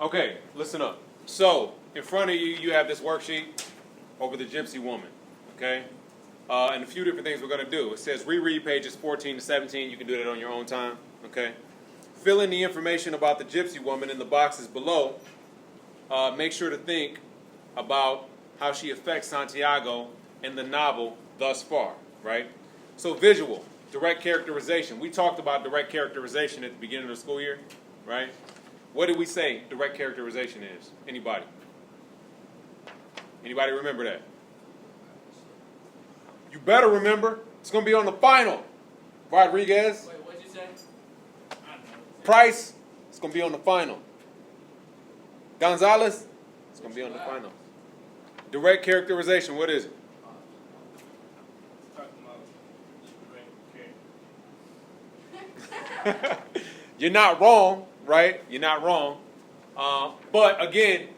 Okay, listen up. So, in front of you, you have this worksheet over the Gypsy Woman, okay? And a few different things we're going to do. It says reread pages 14 to 17. You can do that on your own time, okay? Fill in the information about the Gypsy Woman in the boxes below. Make sure to think about how she affects Santiago in the novel thus far, right? So visual, direct characterization. We talked about direct characterization at the beginning of the school year, right? What did we say direct characterization is? Anybody? Anybody remember that? You better remember. It's going to be on the final. Rodriguez. Wait, what'd you say? Price. It's going to be on the final. Gonzalez. It's going to be on the final. Direct characterization. What is it? You're not wrong, right? You're not wrong. But again,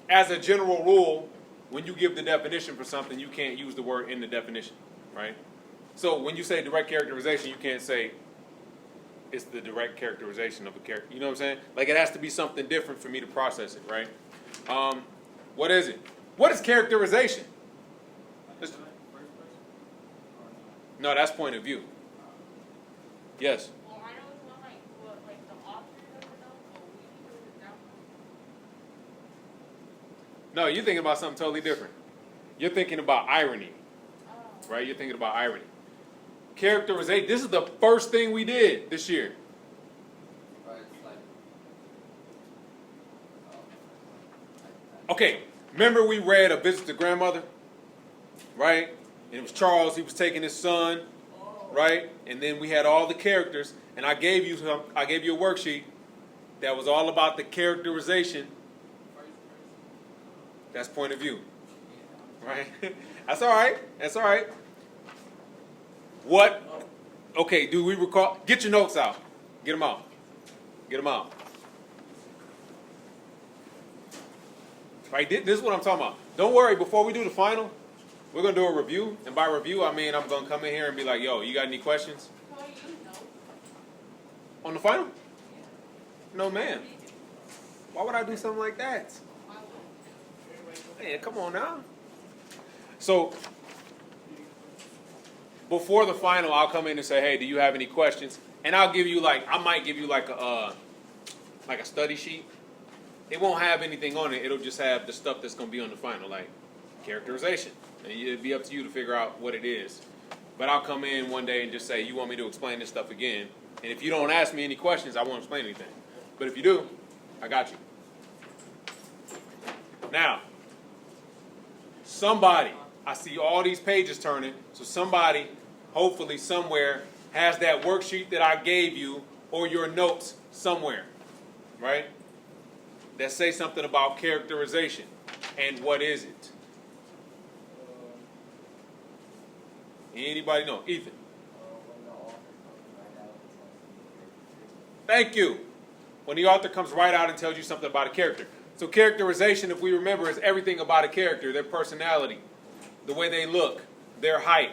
as a general rule, when you give the definition for something, you can't use the word in the definition, right? So when you say direct characterization, you can't say it's the direct characterization of a character. You know what I'm saying? Like it has to be something different for me to process it, right? What is it? What is characterization? No, that's point of view. Yes. Well, I know it's not like what the author doesn't know, but we do it down. No, you're thinking about something totally different. You're thinking about irony, Oh. right? You're thinking about irony. Characterization. This is the first thing we did this year. Okay, remember we read A Visit to Grandmother, right? And it was Charles. He was taking his son, right? And then we had all the characters, and I gave you a worksheet that was all about the characterization. That's point of view, right? That's all right. That's all right. What? Okay, do we recall? Get your notes out. Get them out. Get them out. Right, this is what I'm talking about. Don't worry, before we do the final, we're going to do a review. And by review, I mean I'm going to come in here and be like, yo, you got any questions? Well, you know. On the final? No, ma'am. Why would I do something like that? Man, come on now. So, before the final, I'll come in and say, hey, do you have any questions? And I'll give you I might give you like a study sheet. It won't have anything on it. It'll just have the stuff that's going to be on the final, like characterization. And it'll be up to you to figure out what it is. But I'll come in one day and just say, you want me to explain this stuff again? And if you don't ask me any questions, I won't explain anything. But if you do, I got you. Now, somebody, I see all these pages turning, so somebody, hopefully somewhere, has that worksheet that I gave you or your notes somewhere, right? That say something about characterization. And what is it? Anybody know? Ethan. Thank you. When the author comes right out and tells you something about a character. So characterization, if we remember, is everything about a character. Their personality, the way they look, their height.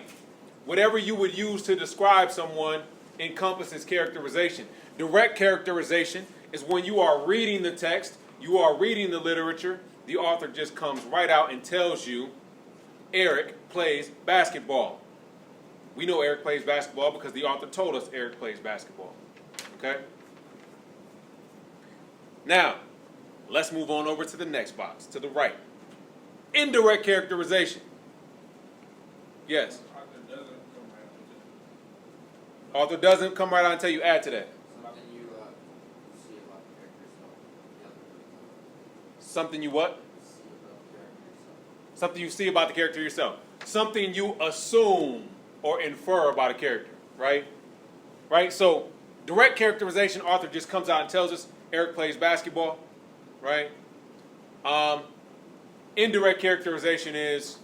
Whatever you would use to describe someone encompasses characterization. Direct characterization is when you are reading the text, you are reading the literature, the author just comes right out and tells you, Eric plays basketball. We know Eric plays basketball because the author told us Eric plays basketball. Okay? Now, let's move on over to the next box, to the right. Indirect characterization. Yes. Author doesn't come right out and tell you, add to that. Something you what? Something you see about the character yourself. Something you assume or infer about a character, right? Right? So, direct characterization, author just comes out and tells us Eric plays basketball, right? Indirect characterization is,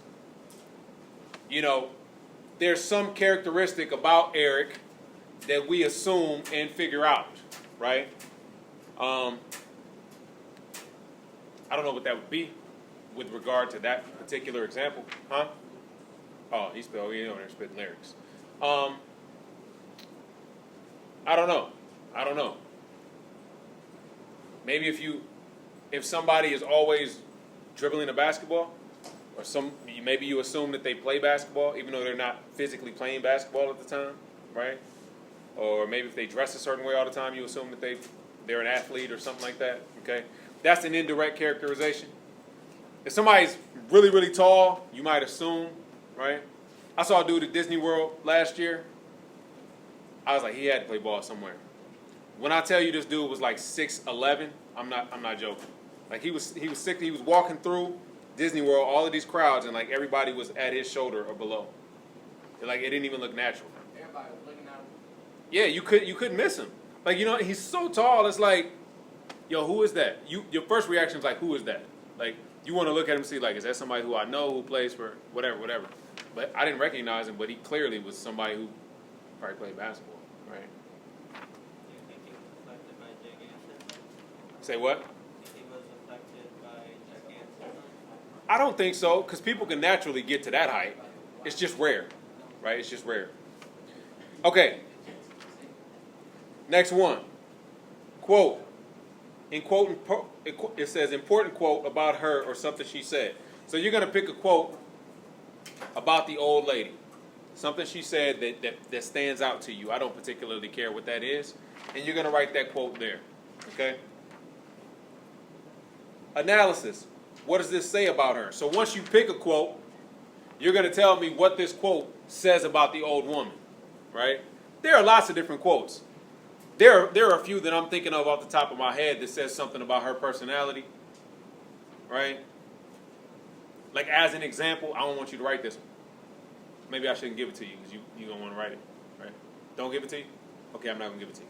there's some characteristic about Eric that we assume and figure out, right? I don't know what that would be with regard to that particular example, huh? Oh, he's over there spitting lyrics. I don't know. Maybe if you if somebody is always dribbling a basketball, or maybe you assume that they play basketball even though they're not physically playing basketball at the time, right? Or maybe if they dress a certain way all the time, you assume that they're an athlete or something like that. Okay, that's an indirect characterization. If somebody's really, really tall, you might assume, right? I saw a dude at Disney World last year. I was like, he had to play ball somewhere. When I tell you this dude was like 6'11", I'm not joking. Like he was sick. He was walking through Disney World, all of these crowds, and like everybody was at his shoulder or below. Like it didn't even look natural. Everybody was looking at him. Yeah, you couldn't miss him. Like, you know, he's so tall. It's like, yo, who is that? Your first reaction is like, who is that? Like, you want to look at him and see, like, is that somebody who I know who plays for whatever. But I didn't recognize him, but he clearly was somebody who probably played basketball, right? Do you think he was affected by gigantism? Say what? Do you think he was affected by gigantism? I don't think so, because people can naturally get to that height. It's just rare, right? It's just rare. Okay. Next one. Quote. It says important quote about her or something she said. So you're going to pick a quote about the old lady. Something she said that stands out to you. I don't particularly care what that is. And you're going to write that quote there. Okay? Analysis. What does this say about her? So once you pick a quote, you're going to tell me what this quote says about the old woman. Right? There are lots of different quotes. There are a few that I'm thinking of off the top of my head that says something about her personality, right? Like as an example, I don't want you to write this one. Maybe I shouldn't give it to you because you don't want to write it, right? Don't give it to you? Okay, I'm not going to give it to you.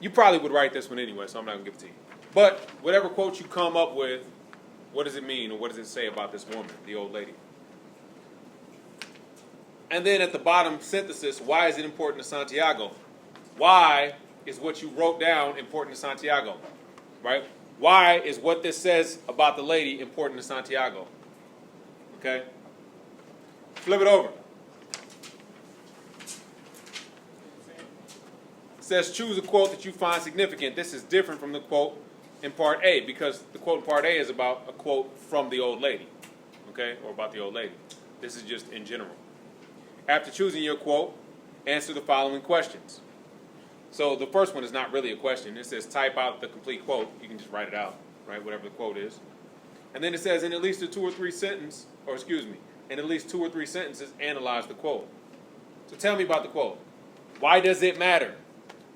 You probably would write this one anyway, so I'm not going to give it to you. But whatever quote you come up with, what does it mean or what does it say about this woman, the old lady? And then at the bottom, synthesis, why is it important to Santiago? Why is what you wrote down important to Santiago, right? Why is what this says about the lady important to Santiago? Okay? Flip it over. It says choose a quote that you find significant. This is different from the quote in part A because the quote in part A is about a quote from the old lady, okay, or about the old lady. This is just in general. After choosing your quote, answer the following questions. So the first one is not really a question. It says type out the complete quote. You can just write it out, right, whatever the quote is. And then it says in at least in at least 2 or 3 sentences, analyze the quote. So tell me about the quote. Why does it matter?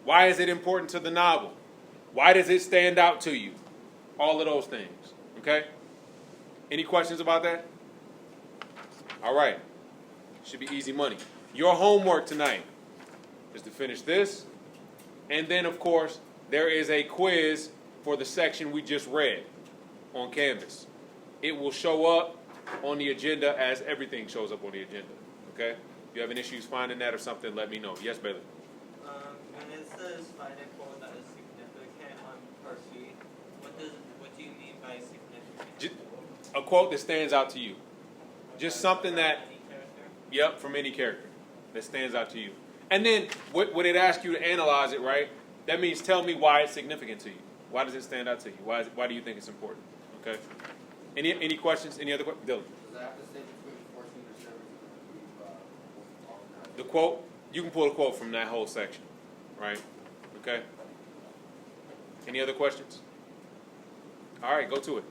Why is it important to the novel? Why does it stand out to you? All of those things, okay? Any questions about that? All right. Should be easy money. Your homework tonight is to finish this. And then, of course, there is a quiz for the section we just read on Canvas. It will show up on the agenda as everything shows up on the agenda. Okay? If you have any issues finding that or something, let me know. Yes, Bailey? When it says find a quote that is significant on per sheet, what do you mean by significant? A quote that stands out to you. Just something that... Any character? Yep, from any character that stands out to you. And then when it asks you to analyze it, right, that means tell me why it's significant to you. Why does it stand out to you? Why do you think it's important? Okay? Any questions? Any other questions? Dylan? Does that have to stay between 14 to 17? The quote, you can pull a quote from that whole section, right? Okay? Any other questions? All right, go to it.